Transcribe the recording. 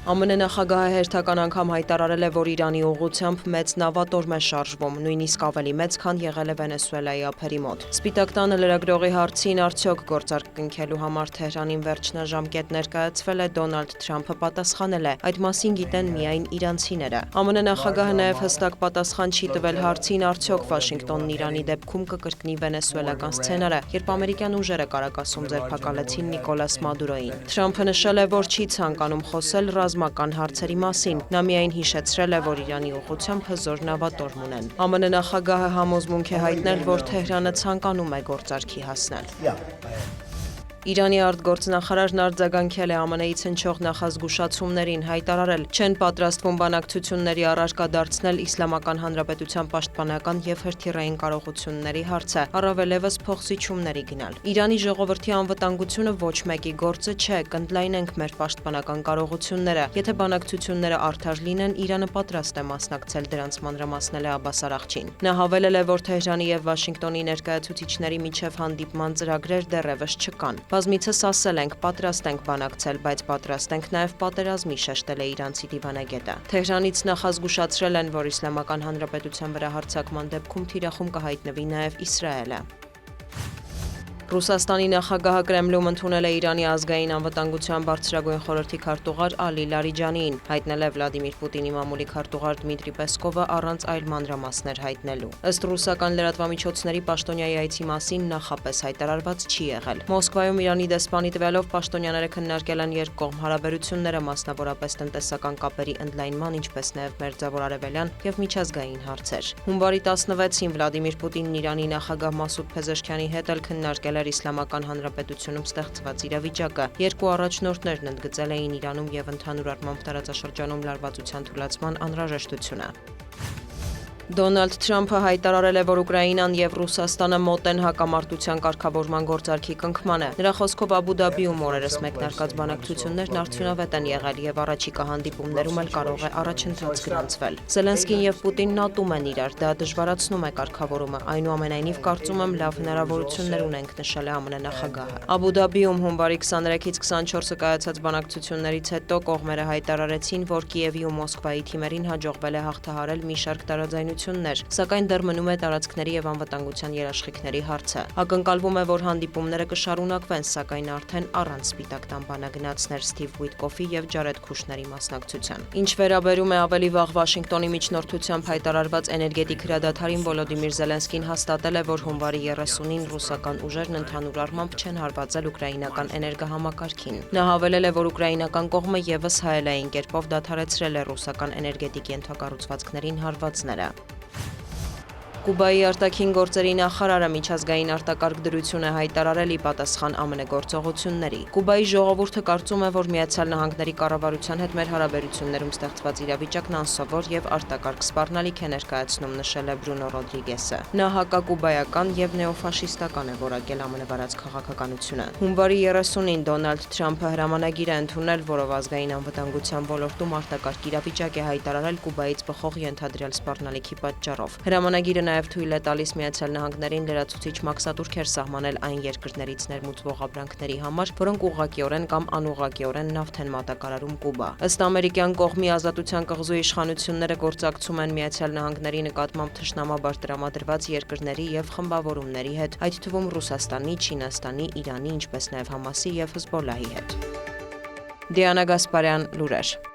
ԱՄՆ նախագահը հերթական անգամ հայտարարել է, որ Իրանի ուղղությամբ մեծ նավատորմ է շարժվում, նույնիսկ ավելի մեծ, քան եղել է Վենեսուելայի ափերի մոտ։ Սպիտակ տանը լրագրողի հարցին արդյոք գործարք կնքելու համար Թեհրանին վերջնաժամկետ ներկայացվել է, Դոնալդ Թրամփը պատասխանել է. այդ մասին գիտեն միայն իրանցիները։ ԱՄՆ նախագահը նաև հստակ պատասխան չի տվել հարցին, արդյոք Վաշինգտոնն Իրանի դեպքում կկրկնի վենեսուելական սցենարը, երբ ամերիկյան ուժերը կարակասում ձերբակալեցին Նիկոլաս Մադուրոին։ Թրամփը նշել է, որ չի ցանկանում խոսել ռազմական հարցերի մասին։ Նա միայն հիշեցրել է, որ Իրանի ուղղությամբ հզոր նավատորմ ունեն։ ԱՄՆ նախագահը համոզմունք է հայտնել, որ Թեհրանը ցանկանում է գործարքի հասնել։ Իրանի արտգործնախարարն արձագանքել է ԱՄՆ-ից հնչող նախազգուշացումներին, հայտարարել. չեն պատրաստվում բանակցությունների առարկա դարձնել Իսլամական Հանրապետության պաշտպանական և հրթիռային կարողությունների հարցը, առավելևս փոխզիջումների գնալ։ Իրանի ժողովրդի անվտանգությունը ոչ մեկի գործը չէ, կընդլայնենք մեր պաշտպանական կարողությունները։ Եթե բանակցությունները արդար լինեն, Իրանը պատրաստ է մասնակցել դրանց, մանրամասնել է Աբբաս Արաղչին։ Նա հավելել է, որ Թեհրանի և Վաշինգտոնի ներկայացուցիչների միջև հանդիպման ծրագրեր դեռևս չկան։ Բազմիցս ասել ենք, պատրաստ ենք բանակցել, բայց պատրաստ ենք նաև պատերազմի, շեշտել է իրանցի դիվանագետը։ Թեհրանից նախազգուշացրել են, որ Իսլամական Հանրապետության վրա հարձակման դեպքում թիրախում կհայտնվի նաև Իսրայելը։ Ռուսաստանի նախագահը Կրեմլում ընդունել է Իրանի ազգային անվտանգության բարձրագույն խորհրդի քարտուղար Ալի Լարիջանիին, հայտնել է Վլադիմիր Պուտինի մամուլի քարտուղար Դմիտրի Պեսկովը առանց այլ մանրամասներ հայտնելու։ Ըստ ռուսական լրատվամիջոցների, պաշտոնյայի այցի մասին նախապես հայտարարված չի եղել։ Մոսկվայում Իրանի դեսպանի տվյալով պաշտոնյաները քննարկել են երկկողմ հարաբերությունները, մասնավորապես տնտեսական կապերի ընդլայնման, ինչպես նաև մերձավոր արևելյան և միջազգային հարցեր։ Հունվարի 16-ին Վլադիմիր Պուտինն Իրանի նախագահ Մասուդ Փեզեշքյանի հետ էլ քննարկել էր Իսլամական Հանրապետությունում ստեղծված իրավիճակը։ Երկու առաջնորդներն ընդգծել էին Իրանում և ընդհանուր առմամբ տարածաշրջանում լարվածության թուլացման անհրաժեշտությունը։ Դոնալդ Թրամփը հայտարարել է, որ Ուկրաինան և Ռուսաստանը մոտ են հակամարտության կարգավորման գործարքի կնքմանը։ Նրա խոսքով Աբու Դաբիում օրերս մեկնարկած բանակցություններն արդյունավետ են եղել և առաջիկա հանդիպումներում էլ կարող է առաջընթաց գրանցվել։ Զելենսկին և Պուտինն ատում են իրար, դա դժվարացնում է կարգավորումը, այնուամենայնիվ կարծում եմ լավ հնարավորություններ ունենք, նշել է ԱՄՆ նախագահը։ Աբու Դաբիում հունվարի 23-ից 24-ը կայացած բանակցություններից հետո կողմերը հայտարարեցին, որ Կիևի ու Մոսկվայի թիմերին հաջողվել է հաղթահարել մի շարք տարաձայնություններ, սակայն դեռ մնում է տարածքների և անվտանգության երաշխիքների հարցը։ Ակնկալվում է, որ հանդիպումները կշարունակվեն, սակայն արդեն առանց Սպիտակ տան բանագնացներ Սթիվ Ուիտկոֆի և Ջարեդ Քուշների մասնակցության։ Ինչ վերաբերում է ավելի վաղ Վաշինգտոնի միջնորդությամբ հայտարարված էներգետիկ հրադադարին, Վոլոդիմիր Զելենսկին հաստատել է, որ հունվարի 30-ին ռուսական ուժերն ընդհանուր առմամբ չեն հարվածել ուկրաինական էներգահամակարգին։ Նա հավելել է, որ ուկրաինական կողմը ևս հայելային կերպով դադարեցրել է ռուսական էներգետիկ ենթակառուցվածքներին հարվածները։ Կուբայի արտաքին գործերի նախարարը միջազգային արտակարգ դրություն է հայտարարել ի պատասխան ԱՄՆ գործողությունների։ Կուբայի ժողովուրդը կարծում է, որ Միացյալ Նահանգների կառավարության հետ մեր հարաբերություններում ստեղծված իրավիճակն անսովոր և արտակարգ սպառնալիք է ներկայացնում, նշել է Բրունո Ռոդրիգեսը։ Նա հակակուբայական և նեոֆաշիստական է որակել ԱՄՆ վարած քաղաքականությունը։ Հունվարի 30-ին Դոնալդ Թրամփը հրամանագիր է ընդունել, որով ազգային անվտանգության ոլորտում արտակարգ իրավիճակ է հայտարարել Կուբայից բխող ենթադրյալ սպառնալիքի պատճառով։ Հրամանագիրը նաև թույլ է տալիս Միացյալ Նահանգներին լրացուցիչ մաքսատուրքեր սահմանել այն երկրներից ներմուծվող ապրանքների համար, որոնք ուղղակիորեն կամ անուղղակիորեն նավթ են մատակարարում Կուբա։ Ըստ ամերիկյան կողմի, Ազատության կղզու իշխանությունները գործակցում են Միացյալ Նահանգների նկատմամբ թշնամաբար տրամադրված երկրների և խմբավորումների հետ, այդ թվում Ռուսաստանի, Չինաստանի, Իրանի, ինչպես նաև Համասի և Հզբոլլահի հետ։ Դիանա Գասպարյան, լուրեր։